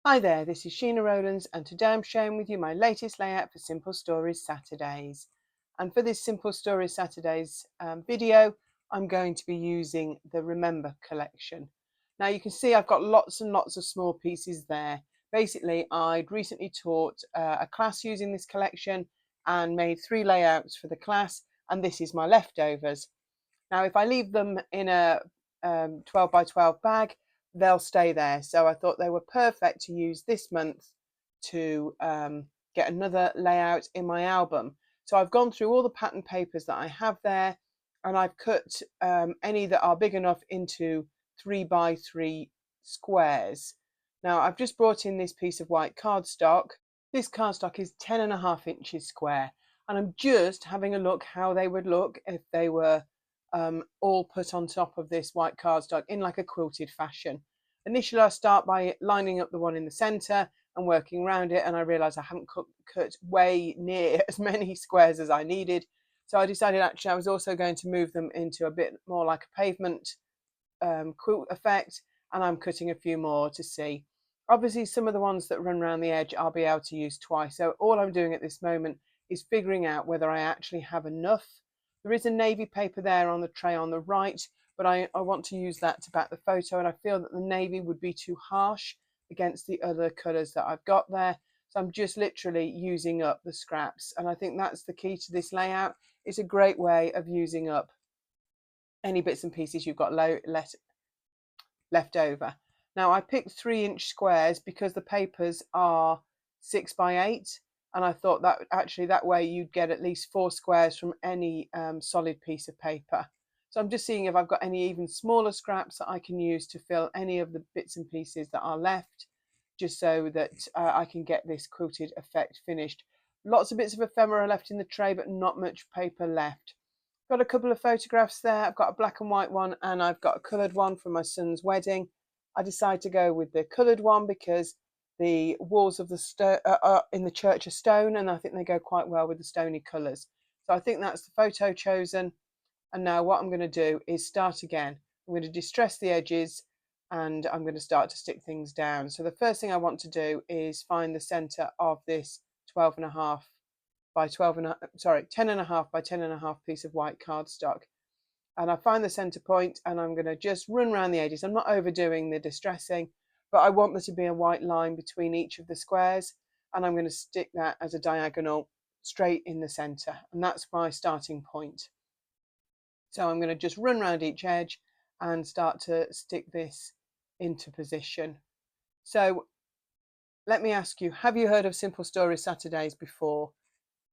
Hi there, this is Sheena Rowlands and today I'm sharing with you my latest layout for Simple Stories Saturdays. And for this Simple Stories Saturdays video, I'm going to be using the Remember collection. Now you can see I've got lots and lots of small pieces there. Basically, I'd recently taught a class using this collection and made 3 layouts for the class, and this is my leftovers. Now if I leave them in a 12 by 12 bag, they'll stay there. So I thought they were perfect to use this month to get another layout in my album. So I've gone through all the pattern papers that I have there, and I've cut any that are big enough into 3 by 3 squares. Now I've just brought in this piece of white cardstock. This cardstock is 10.5 inches square, and I'm just having a look how they would look if they were all put on top of this white cardstock in like a quilted fashion. Initially I start by lining up the one in the center and working around it, and I realized I haven't cut way near as many squares as I needed, so I decided actually I was also going to move them into a bit more like a pavement quilt effect, and I'm cutting a few more to see. Obviously some of the ones that run around the edge I'll be able to use twice, so all I'm doing at this moment is figuring out whether I actually have enough. There is a navy paper there on the tray on the right, but I want to use that to back the photo, and I feel that the navy would be too harsh against the other colours that I've got there. So I'm just literally using up the scraps, and I think that's the key to this layout. It's a great way of using up any bits and pieces you've got left over. Now I picked 3-inch squares because the papers are 6 by 8, and I thought that actually that way you'd get at least 4 squares from any solid piece of paper. So I'm just seeing if I've got any even smaller scraps that I can use to fill any of the bits and pieces that are left, just so that I can get this quilted effect finished. Lots of bits of ephemera left in the tray, but not much paper left. Got a couple of photographs there. I've got a black and white one, and I've got a coloured one from my son's wedding. I decided to go with the coloured one because the walls of the in the church are stone, and I think they go quite well with the stony colours. So I think that's the photo chosen. And now what I'm going to do is start again. I'm going to distress the edges, and I'm going to start to stick things down. So the first thing I want to do is find the centre of this 12.5 by 10.5 by 10.5 piece of white cardstock, and I find the center point, and I'm going to just run around the edges. I'm not overdoing the distressing, but I want there to be a white line between each of the squares, and I'm going to stick that as a diagonal straight in the center, and that's my starting point. So I'm going to just run around each edge and start to stick this into position. So let me ask you, have you heard of Simple Stories Saturdays before?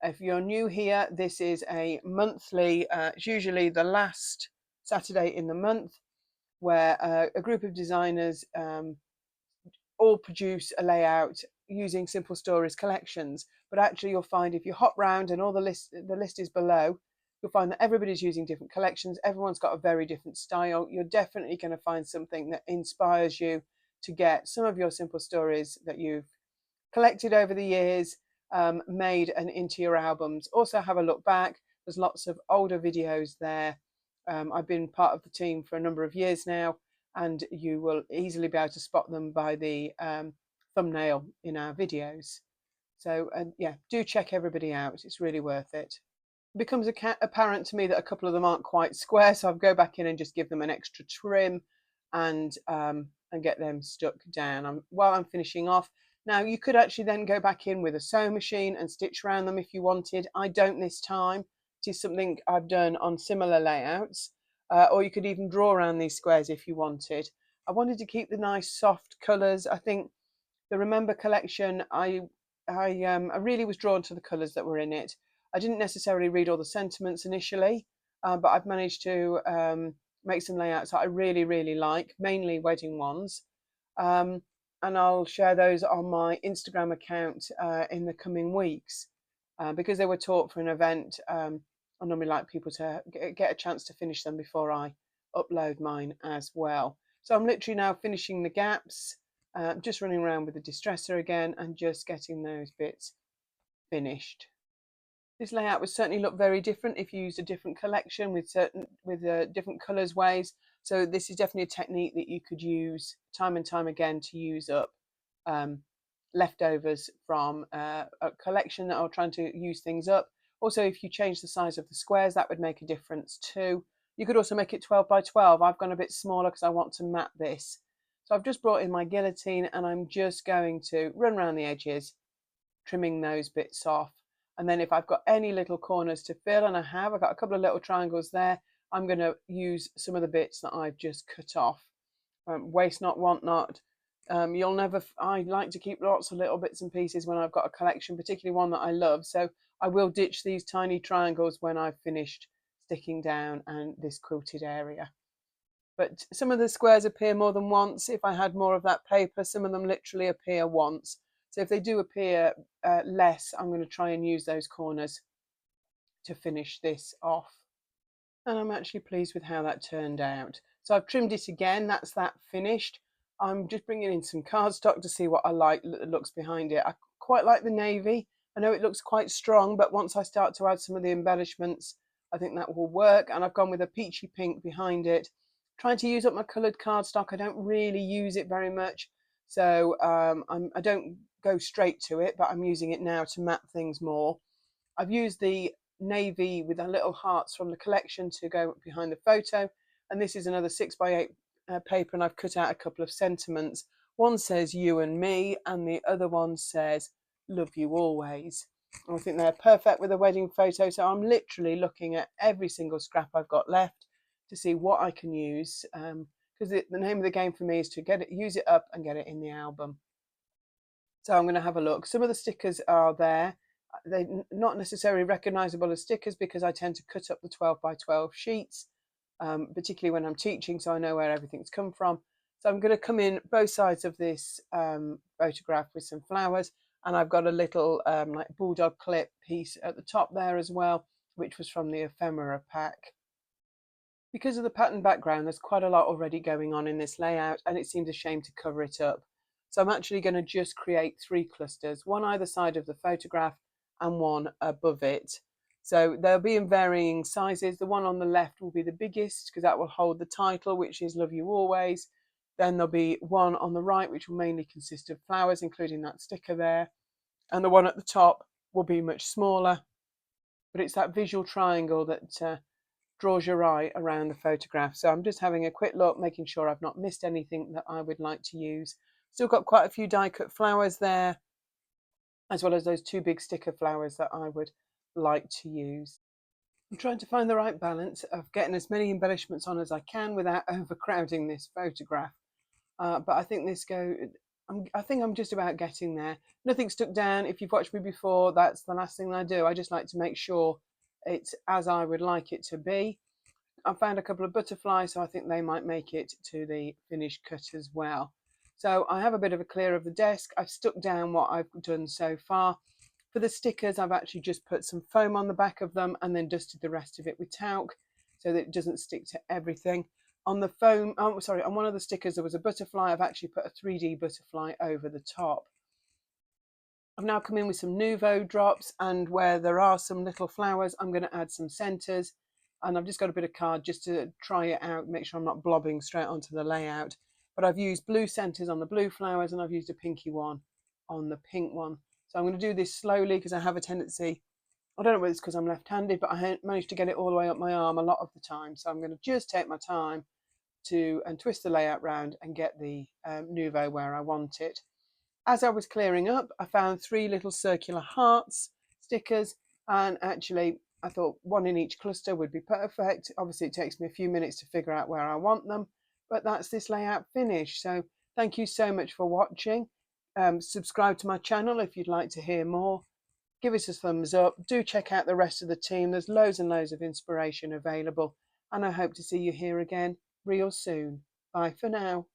If you're new here, this is a monthly, it's usually the last Saturday in the month, where a group of designers all produce a layout using Simple Stories collections. But actually you'll find if you hop round, and all the list is below, you'll find that everybody's using different collections. Everyone's got a very different style. You're definitely going to find something that inspires you to get some of your simple stories that you've collected over the years made and into your albums. Also have a look back. There's lots of older videos there. I've been part of the team for a number of years now, and you will easily be able to spot them by the thumbnail in our videos. So yeah, do check everybody out. It's really worth it. It becomes apparent to me that a couple of them aren't quite square, so I'll go back in and just give them an extra trim and get them stuck down while I'm finishing off. Now you could actually then go back in with a sewing machine and stitch around them if you wanted. I don't this time. It is something I've done on similar layouts, or you could even draw around these squares if you wanted. I wanted to keep the nice soft colours. I think the Remember collection, I really was drawn to the colours that were in it. I didn't necessarily read all the sentiments initially, but I've managed to make some layouts that I really, really like, mainly wedding ones. And I'll share those on my Instagram account in the coming weeks. Because they were taught for an event, I normally like people to get a chance to finish them before I upload mine as well. So I'm literally now finishing the gaps, just running around with the distresser again and just getting those bits finished. This layout would certainly look very different if you used a different collection with different colours ways. So this is definitely a technique that you could use time and time again to use up leftovers from a collection or trying to use things up. Also, if you change the size of the squares, that would make a difference too. You could also make it 12 by 12. I've gone a bit smaller because I want to mat this. So I've just brought in my guillotine and I'm just going to run around the edges, trimming those bits off. And then if I've got any little corners to fill, and I've got a couple of little triangles there, I'm going to use some of the bits that I've just cut off. Waste not, want not. You'll never, I like to keep lots of little bits and pieces when I've got a collection, particularly one that I love. So I will ditch these tiny triangles when I've finished sticking down and this quilted area. But some of the squares appear more than once. If I had more of that paper, some of them literally appear once. So if they do appear less, I'm going to try and use those corners to finish this off. And I'm actually pleased with how that turned out. So I've trimmed it again, that's that finished. I'm just bringing in some cardstock to see what I like that looks behind it. I quite like the navy. I know it looks quite strong, but once I start to add some of the embellishments, I think that will work. And I've gone with a peachy pink behind it. Trying to use up my coloured cardstock. I don't really use it very much. So I don't go straight to it, but I'm using it now to map things more. I've used the navy with the little hearts from the collection to go behind the photo, and this is another 6x8 paper, and I've cut out a couple of sentiments. One says you and me, and the other one says love you always. And I think they're perfect with a wedding photo, so I'm literally looking at every single scrap I've got left to see what I can use, because the name of the game for me is to use it up and get it in the album. So I'm going to have a look. Some of the stickers are there. They're not necessarily recognizable as stickers because I tend to cut up the 12 by 12 sheets, particularly when I'm teaching, so I know where everything's come from. So I'm going to come in both sides of this photograph with some flowers, and I've got a little like bulldog clip piece at the top there as well, which was from the ephemera pack. Because of the pattern background, there's quite a lot already going on in this layout, and it seems a shame to cover it up. So I'm actually going to just create 3 clusters, one either side of the photograph and one above it. So they'll be in varying sizes. The one on the left will be the biggest because that will hold the title, which is Love You Always. Then there'll be one on the right, which will mainly consist of flowers, including that sticker there. And the one at the top will be much smaller, but it's that visual triangle that draws your eye around the photograph. So I'm just having a quick look, making sure I've not missed anything that I would like to use. Still got quite a few die cut flowers there, as well as those 2 big sticker flowers that I would like to use. I'm trying to find the right balance of getting as many embellishments on as I can without overcrowding this photograph. But I think I think I'm just about getting there. Nothing stuck down. If you've watched me before, that's the last thing I do. I just like to make sure it's as I would like it to be. I found a couple of butterflies, so I think they might make it to the finished cut as well. So I have a bit of a clear of the desk. I've stuck down what I've done so far. For the stickers, I've actually just put some foam on the back of them and then dusted the rest of it with talc so that it doesn't stick to everything. On the foam, on one of the stickers there was a butterfly. I've actually put a 3D butterfly over the top. I've now come in with some Nouveau drops, and where there are some little flowers, I'm going to add some centres. And I've just got a bit of card just to try it out, make sure I'm not blobbing straight onto the layout. But I've used blue centres on the blue flowers, and I've used a pinky one on the pink one. So I'm going to do this slowly because I have a tendency, I don't know whether it's because I'm left-handed, but I managed to get it all the way up my arm a lot of the time. So I'm going to just take my time and twist the layout round and get the Nouveau where I want it. As I was clearing up, I found 3 little circular hearts stickers, and actually I thought one in each cluster would be perfect. Obviously it takes me a few minutes to figure out where I want them, but that's this layout finished. So thank you so much for watching. Subscribe to my channel if you'd like to hear more. Give us a thumbs up. Do check out the rest of the team. There's loads and loads of inspiration available, and I hope to see you here again real soon. Bye for now.